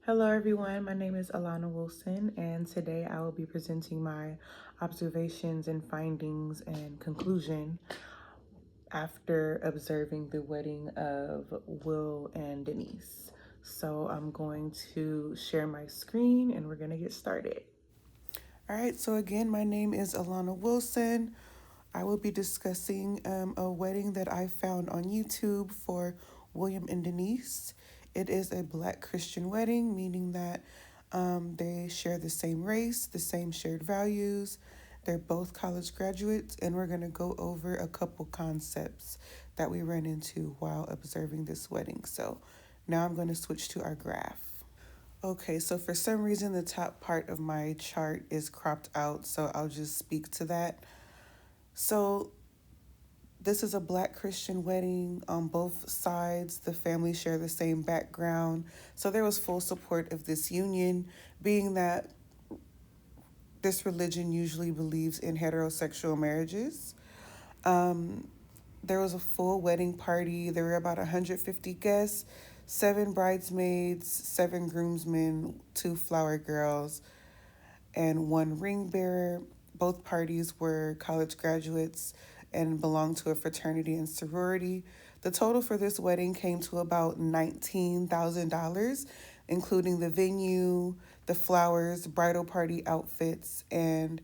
Hello, everyone. My name is Alana Wilson, and today I will be presenting my observations and findings and conclusion after observing the wedding of Will and Denise. So I'm going to share my screen and we're going to get started. All right, so again, my name is Alana Wilson. I will be discussing a wedding that I found on YouTube for William and Denise. It is a Black Christian wedding, meaning that they share the same race, the same shared values. They're both college graduates, and we're going to go over a couple concepts that we ran into while observing this wedding. So now I'm going to switch to our graph. Okay, so for some reason, the top part of my chart is cropped out, so I'll just speak to that. So this is a Black Christian wedding on both sides. The families share the same background. So there was full support of this union, being that this religion usually believes in heterosexual marriages. There was a full wedding party. There were about 150 guests, 7 bridesmaids, 7 groomsmen, 2 flower girls, and 1 ring bearer. Both parties were college graduates and belonged to a fraternity and sorority. The total for this wedding came to about $19,000, including the venue, the flowers, bridal party outfits, and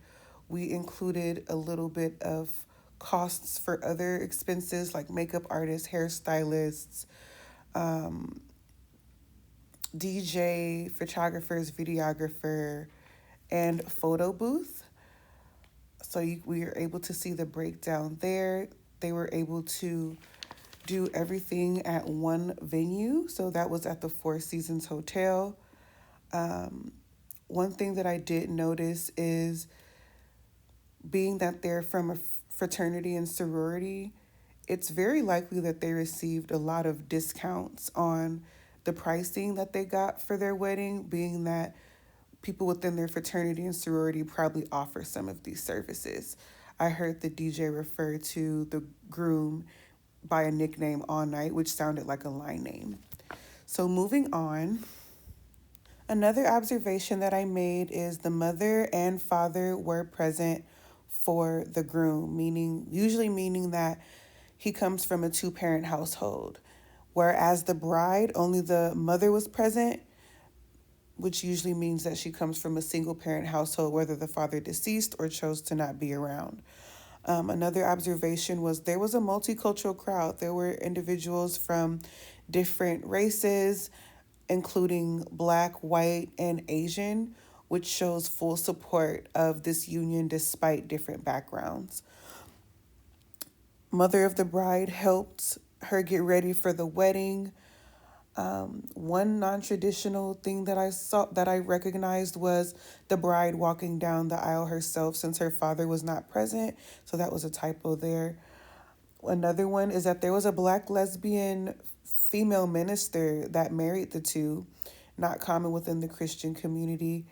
we included a little bit of costs for other expenses like makeup artists, hairstylists, DJ, photographers, videographer, and photo booth. So we were able to see the breakdown there. They were able to do everything at one venue. So that was at the Four Seasons Hotel. One thing that I did notice is being that they're from a fraternity and sorority, it's very likely that they received a lot of discounts on the pricing that they got for their wedding, being that people within their fraternity and sorority probably offer some of these services. I heard the DJ refer to the groom by a nickname All Night, which sounded like a line name. So moving on, another observation that I made is the mother and father were present for the groom, meaning that he comes from a 2-parent household. Whereas the bride, only the mother was present, which usually means that she comes from a single parent household, whether the father deceased or chose to not be around. Another observation was there was a multicultural crowd. There were individuals from different races, including Black, white, and Asian, which shows full support of this union despite different backgrounds. Mother of the bride helped her get ready for the wedding. One non-traditional thing that I recognized was the bride walking down the aisle herself since her father was not present. So that was a typo there. Another one is that there was a Black lesbian female minister that married the two, not common within the Christian community.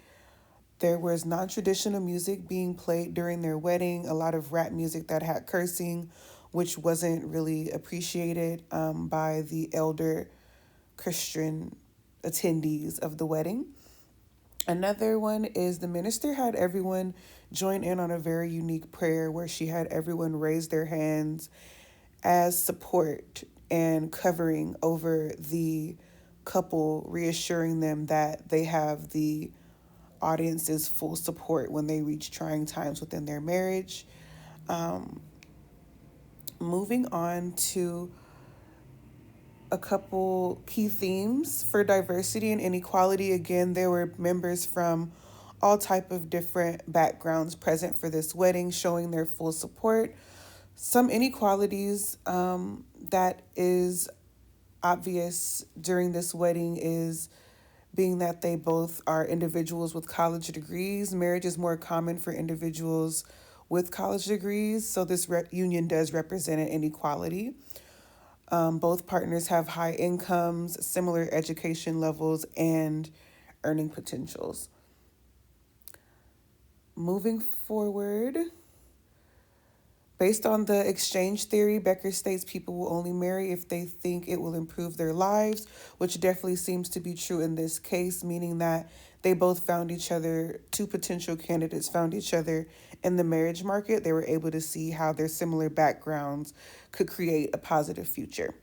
There was non-traditional music being played during their wedding, a lot of rap music that had cursing, which wasn't really appreciated by the elder Christian attendees of the wedding. Another one is the minister had everyone join in on a very unique prayer where she had everyone raise their hands as support and covering over the couple, reassuring them that they have the audience's full support when they reach trying times within their marriage. Moving on to a couple key themes for diversity and inequality. Again, there were members from all type of different backgrounds present for this wedding, showing their full support. Some inequalities that is obvious during this wedding is being that they both are individuals with college degrees. Marriage is more common for individuals with college degrees, so this union does represent an inequality. Both partners have high incomes, similar education levels, and earning potentials. Moving forward, Based on the exchange theory, Becker states people will only marry if they think it will improve their lives, which definitely seems to be true in this case, meaning that they both found each other, two potential candidates found each other in the marriage market. They were able to see how their similar backgrounds could create a positive future.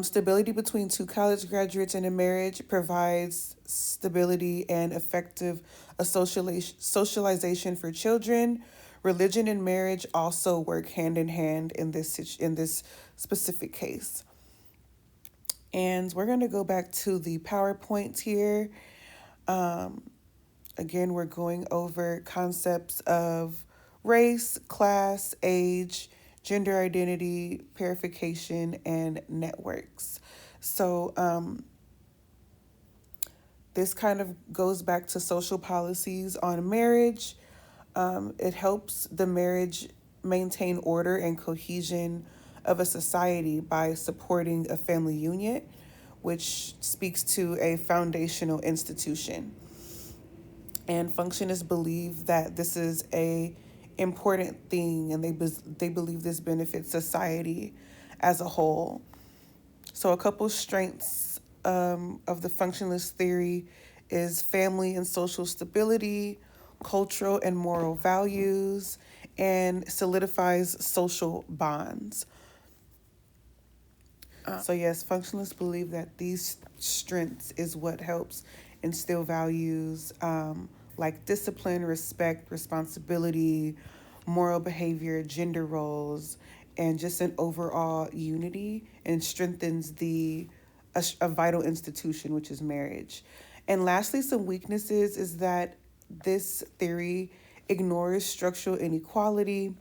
Stability between two college graduates in a marriage provides stability and effective socialization for children. Religion and marriage also work hand in hand in this specific case. And we're going to go back to the PowerPoint here. Um, Again, we're going over concepts of race, class, age, gender identity, purification, and networks. So, this kind of goes back to social policies on marriage. It helps the marriage maintain order and cohesion of a society by supporting a family unit, which speaks to a foundational institution. And functionists believe that this is a important thing, and they believe this benefits society as a whole. So a couple strengths of the functionalist theory is family and social stability, cultural and moral values, and solidifies social bonds. So yes, functionalists believe that these strengths is what helps instill values like discipline, respect, responsibility, moral behavior, gender roles, and just an overall unity, and strengthens a vital institution, which is marriage. And lastly, some weaknesses is that this theory ignores structural inequality,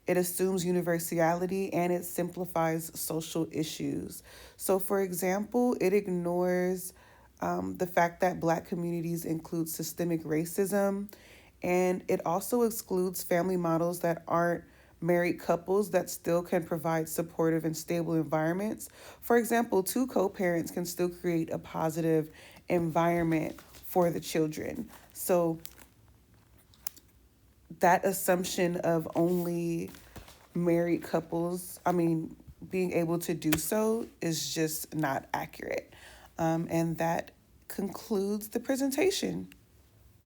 it assumes universality, and it simplifies social issues. So, for example, it ignores the fact that Black communities include systemic racism, and it also excludes family models that aren't married couples that still can provide supportive and stable environments. For example, two co-parents can still create a positive environment for the children. So that assumption of only married couples, being able to do so is just not accurate. And that concludes the presentation.